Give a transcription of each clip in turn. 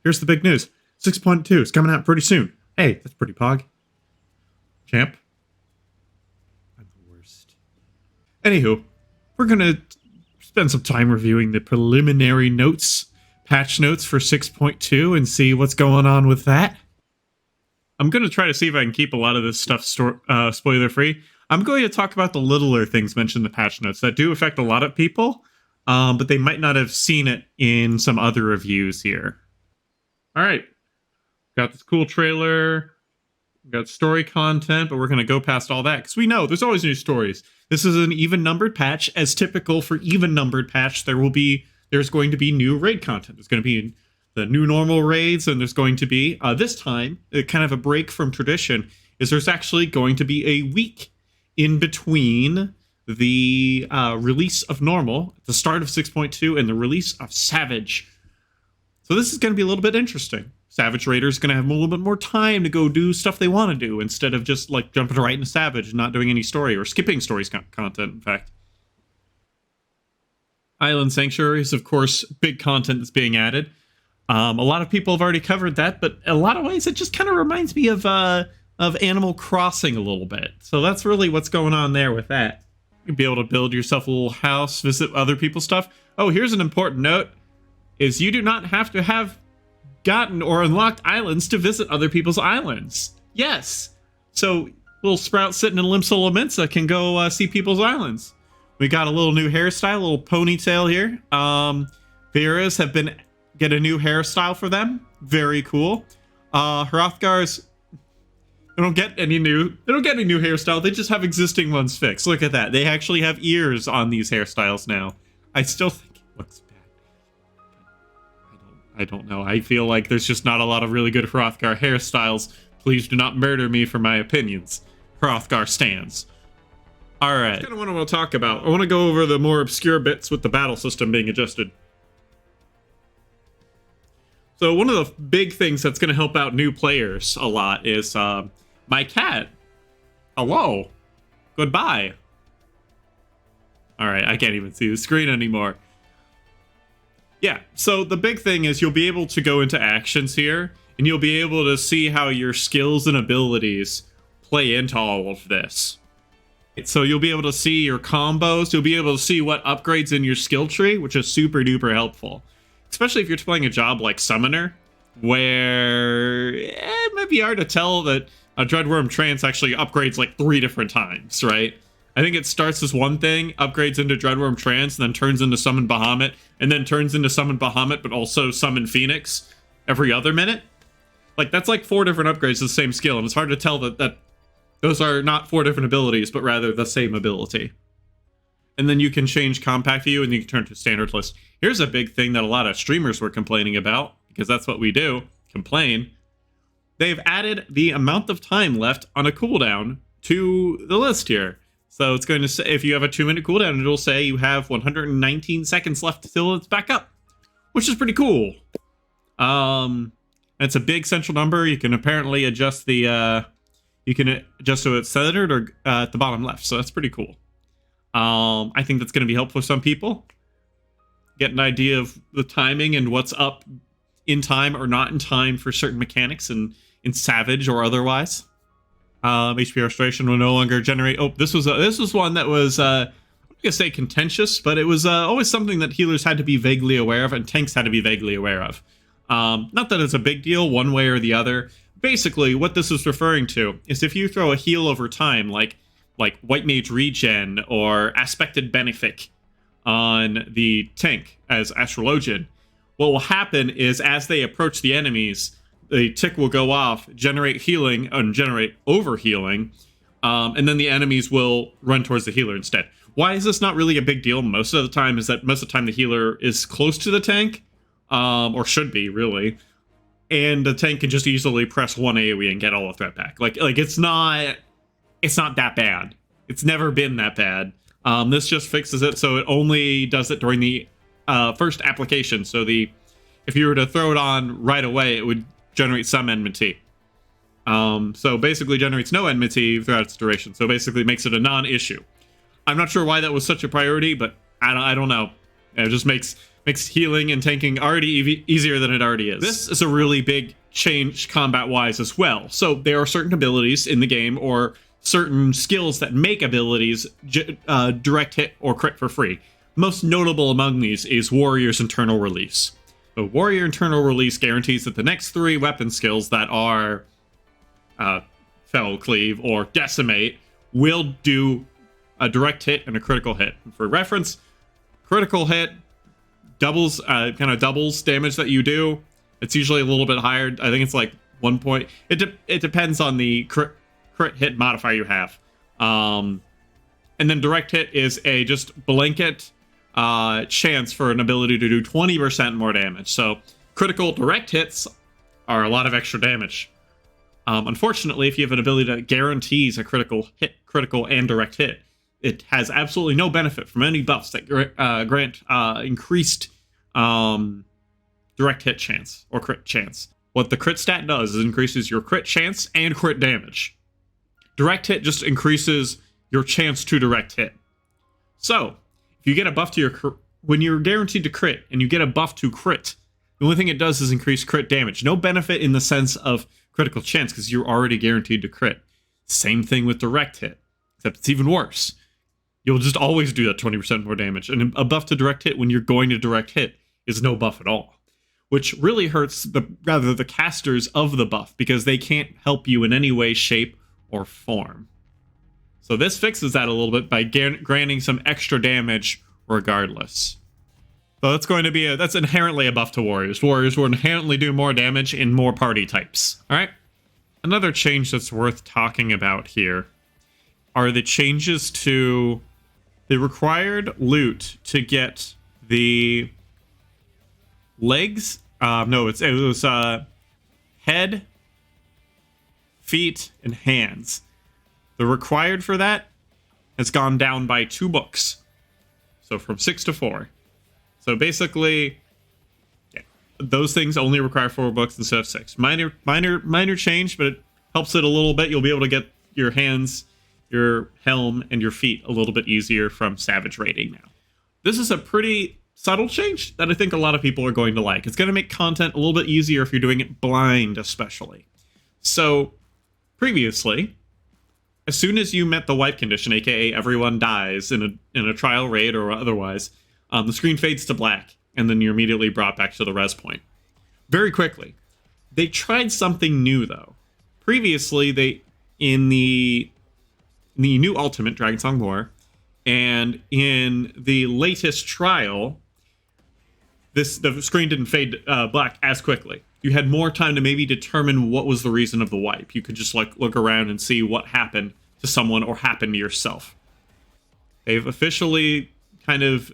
here's the big news. 6.2 is coming out pretty soon. Hey, that's pretty pog. Champ. I'm the worst. Anywho, we're going to spend some time reviewing the preliminary notes, patch notes for 6.2 and see what's going on with that. I'm going to try to see if I can keep a lot of this stuff spoiler-free. I'm going to talk about the littler things mentioned in the patch notes that do affect a lot of people, but they might not have seen it in some other reviews here. All right. Got this cool trailer. Got story content, but we're going to go past all that because we know there's always new stories. This is an even-numbered patch. As typical for even-numbered patch, there's going to be new raid content. There's going to be the new normal raids, and there's going to be, this time, kind of a break from tradition, is there's actually going to be a week in between the release of normal, at the start of 6.2, and the release of Savage. So this is going to be a little bit interesting. Savage Raiders going to have a little bit more time to go do stuff they want to do instead of just like jumping right into Savage and not doing any story or skipping stories content, in fact. Island Sanctuaries, of course, big content that's being added. A lot of people have already covered that, but in a lot of ways it just kind of reminds me of Animal Crossing a little bit. So that's really what's going on there with that. You'll be able to build yourself a little house, visit other people's stuff. Oh, here's an important note, is you do not have to have gotten or unlocked islands to visit other people's islands. Yes. So little Sprout sitting in Limsola Mensa can go see people's islands. We got a little new hairstyle, a little ponytail here. Vera's have get a new hairstyle for them. Very cool. Hrothgar's, they don't get any new hairstyle. They just have existing ones fixed. Look at that. They actually have ears on these hairstyles now. I still think it looks bad. I don't know. I feel like there's just not a lot of really good Hrothgar hairstyles. Please do not murder me for my opinions. Hrothgar stands. Alright. That's kind of what I want to talk about. I want to go over the more obscure bits with the battle system being adjusted. So one of the big things that's going to help out new players a lot is my cat. Hello. Goodbye. Alright, I can't even see the screen anymore. Yeah, so the big thing is you'll be able to go into actions here, and you'll be able to see how your skills and abilities play into all of this. So you'll be able to see your combos, you'll be able to see what upgrades in your skill tree, which is super duper helpful. Especially if you're playing a job like Summoner, where it might be hard to tell that a Dreadworm Trance actually upgrades like 3 different times, right? I think it starts as one thing, upgrades into Dreadworm Trance, and then turns into Summon Bahamut, and then turns into Summon Bahamut, but also Summon Phoenix every other minute. Like, that's like 4 different upgrades to the same skill, and it's hard to tell that those are not 4 different abilities, but rather the same ability. And then you can change Compact View, and you can turn to Standard List. Here's a big thing that a lot of streamers were complaining about, because that's what we do, complain. They've added the amount of time left on a cooldown to the list here. So it's going to say, if you have a 2-minute cooldown, it'll say you have 119 seconds left until it's back up, which is pretty cool. It's a big central number. You can apparently adjust the, so it's centered or at the bottom left. So that's pretty cool. I think that's going to be helpful for some people. Get an idea of the timing and what's up in time or not in time for certain mechanics in Savage or otherwise. HP restoration will no longer generate. Oh, this was one that was I'm gonna say contentious, but it was always something that healers had to be vaguely aware of and tanks had to be vaguely aware of. Not that it's a big deal one way or the other. Basically, what this is referring to is if you throw a heal over time, like White Mage Regen or Aspected Benefic on the tank as Astrologian, what will happen is as they approach the enemies, the tick will go off, generate healing, and generate overhealing, and then the enemies will run towards the healer instead. Why is this not really a big deal most of the time is that most of the time the healer is close to the tank, or should be, really, and the tank can just easily press 1 AoE and get all the threat back. Like it's not that bad. It's never been that bad. This just fixes it, so it only does it during the first application. So if you were to throw it on right away, it would generate some enmity. So basically generates no enmity throughout its duration. So basically makes it a non-issue. I'm not sure why that was such a priority, but I don't know. It just makes Makes healing and tanking already easier than it already is. This is a really big change combat-wise as well. So there are certain abilities in the game or certain skills that make abilities direct hit or crit for free. Most notable among these is Warrior's Internal Release. The Warrior Internal Release guarantees that the next 3 weapon skills that are Fell Cleave or Decimate will do a direct hit and a critical hit. For reference, critical hit doubles doubles damage that you do. It's usually a little bit higher. I think it's like 1 point. It depends on the crit hit modifier you have. And then direct hit is a just blanket chance for an ability to do 20% more damage. So critical direct hits are a lot of extra damage. Unfortunately, if you have an ability that guarantees a critical hit, critical and direct hit, it has absolutely no benefit from any buffs that grant increased direct hit chance or crit chance. What the crit stat does is increases your crit chance and crit damage. Direct hit just increases your chance to direct hit. So, if you get a buff to your when you're guaranteed to crit and you get a buff to crit, the only thing it does is increase crit damage. No benefit in the sense of critical chance because you're already guaranteed to crit. Same thing with direct hit, except it's even worse. You'll just always do that 20% more damage. And a buff to direct hit when you're going to direct hit is no buff at all, which really hurts the casters of the buff because they can't help you in any way, shape, or form. So this fixes that a little bit by granting some extra damage regardless. So that's going to be that's inherently a buff to warriors. Warriors will inherently do more damage in more party types. All right. Another change that's worth talking about here are the changes to the required loot to get the legs. It was head, feet, and hands. The required for that has gone down by 2 books. So from 6 to 4. So basically, yeah, those things only require 4 books instead of 6. Minor change, but it helps it a little bit. You'll be able to get your hands, your helm, and your feet a little bit easier from Savage raiding now. This is a pretty subtle change that I think a lot of people are going to like. It's going to make content a little bit easier if you're doing it blind, especially. So, previously, as soon as you met the wipe condition, aka everyone dies in a trial raid or otherwise, the screen fades to black, and then you're immediately brought back to the res point. Very quickly. They tried something new, though. Previously, in the new Ultimate, Dragonsong Lore, and in the latest trial, the screen didn't fade black as quickly. You had more time to maybe determine what was the reason of the wipe. You could just look around and see what happened to someone or happened to yourself. They've officially kind of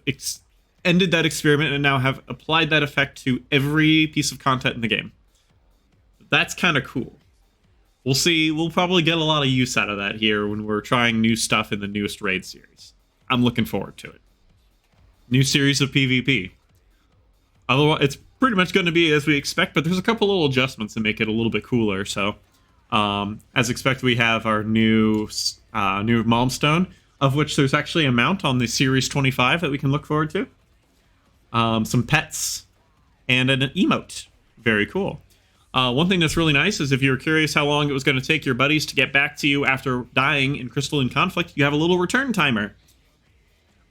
ended that experiment and now have applied that effect to every piece of content in the game. That's kind of cool. We'll see. We'll probably get a lot of use out of that here when we're trying new stuff in the newest raid series. I'm looking forward to it. New series of PvP. Otherwise, it's pretty much going to be as we expect, but there's a couple little adjustments to make it a little bit cooler. So, as expected, we have our new Malmstone, of which there's actually a mount on the Series 25 that we can look forward to. Some pets, and an emote. Very cool. One thing that's really nice is if you're curious how long it was going to take your buddies to get back to you after dying in Crystalline Conflict, you have a little return timer.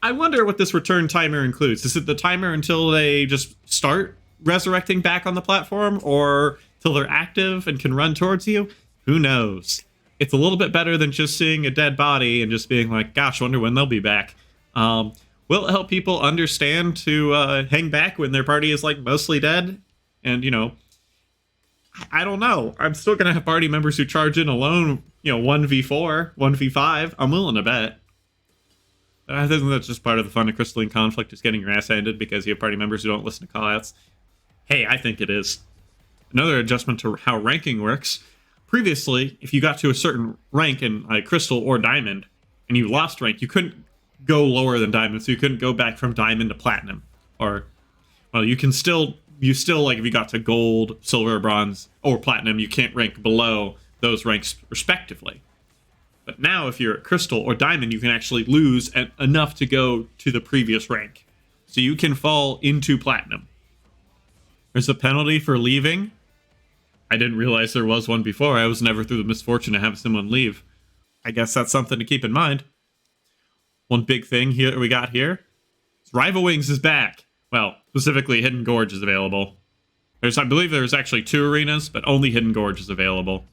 I wonder what this return timer includes. Is it the timer until they just start resurrecting back on the platform, or till they're active and can run towards you? Who knows? It's a little bit better than just seeing a dead body and just being like, gosh, wonder when they'll be back. Will it help people understand to hang back when their party is mostly dead? And, I don't know. I'm still going to have party members who charge in alone, 1v4, 1v5. I'm willing to bet. But I think that's just part of the fun of Crystalline Conflict, is getting your ass handed because you have party members who don't listen to callouts. Hey, I think it is. Another adjustment to how ranking works. Previously, if you got to a certain rank in Crystal or Diamond, and you lost rank, you couldn't go lower than Diamond, so you couldn't go back from Diamond to Platinum. Or, well, if you got to Gold, Silver, Bronze, or Platinum, you can't rank below those ranks respectively. But now, if you're at Crystal or Diamond, you can actually lose enough to go to the previous rank. So you can fall into platinum. There's a penalty for leaving. I didn't realize there was one before. I was never through the misfortune to have someone leave. I guess that's something to keep in mind. One big thing here we got here is Rival Wings is back. Well, specifically Hidden Gorge is available. I believe there's actually 2 arenas, but only Hidden Gorge is available.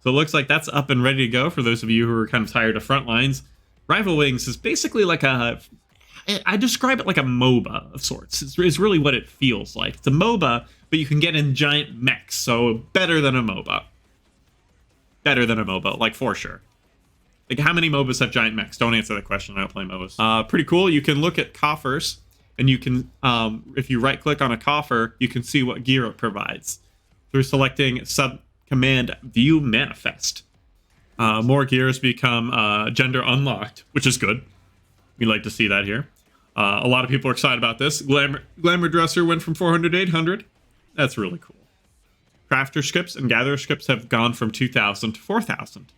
So it looks like that's up and ready to go for those of you who are kind of tired of front lines. Rival Wings is basically like I describe it like a MOBA of sorts. It's really what it feels like. It's a MOBA, but you can get in giant mechs, so better than a MOBA. Better than a MOBA, like for sure. Like, how many MOBAs have giant mechs? Don't answer that question. I don't play MOBAs. Pretty cool. You can look at coffers, and you can, if you right-click on a coffer, you can see what gear it provides through selecting sub-command View Manifest. More gears become gender unlocked, which is good. We like to see that here. A lot of people are excited about this. Glamour Dresser went from 400 to 800. That's really cool. Crafter scripts and gatherer scripts have gone from 2,000 to 4,000.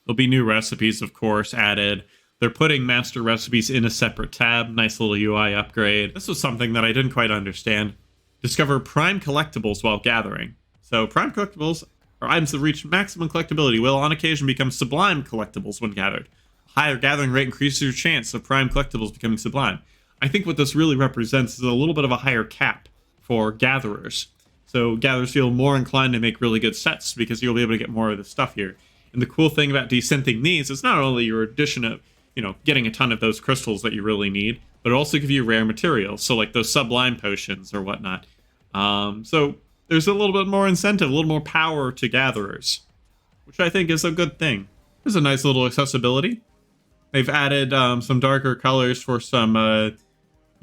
There'll be new recipes, of course, added. They're putting master recipes in a separate tab. Nice little UI upgrade. This was something that I didn't quite understand. Discover prime collectibles while gathering. So prime collectibles are items that reach maximum collectability will on occasion become sublime collectibles when gathered. A higher gathering rate increases your chance of prime collectibles becoming sublime. I think what this really represents is a little bit of a higher cap for gatherers. So gatherers feel more inclined to make really good sets because you'll be able to get more of the stuff here. And the cool thing about desynthing these is not only your addition of, getting a ton of those crystals that you really need, but it also give you rare materials. So like those sublime potions or whatnot. So there's a little bit more incentive, a little more power to gatherers, which I think is a good thing. There's a nice little accessibility. They've added some darker colors for some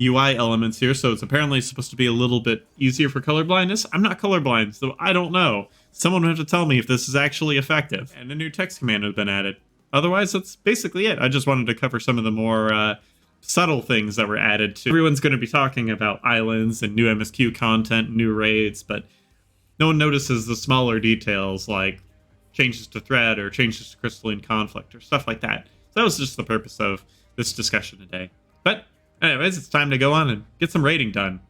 UI elements here, so it's apparently supposed to be a little bit easier for colorblindness. I'm not colorblind, so I don't know. Someone would have to tell me if this is actually effective. And a new text command has been added. Otherwise, that's basically it. I just wanted to cover some of the more subtle things that were added to. Everyone's going to be talking about islands and new MSQ content, new raids, but no one notices the smaller details like changes to thread or changes to crystalline conflict or stuff like that. So that was just the purpose of this discussion today. But anyways, it's time to go on and get some raiding done.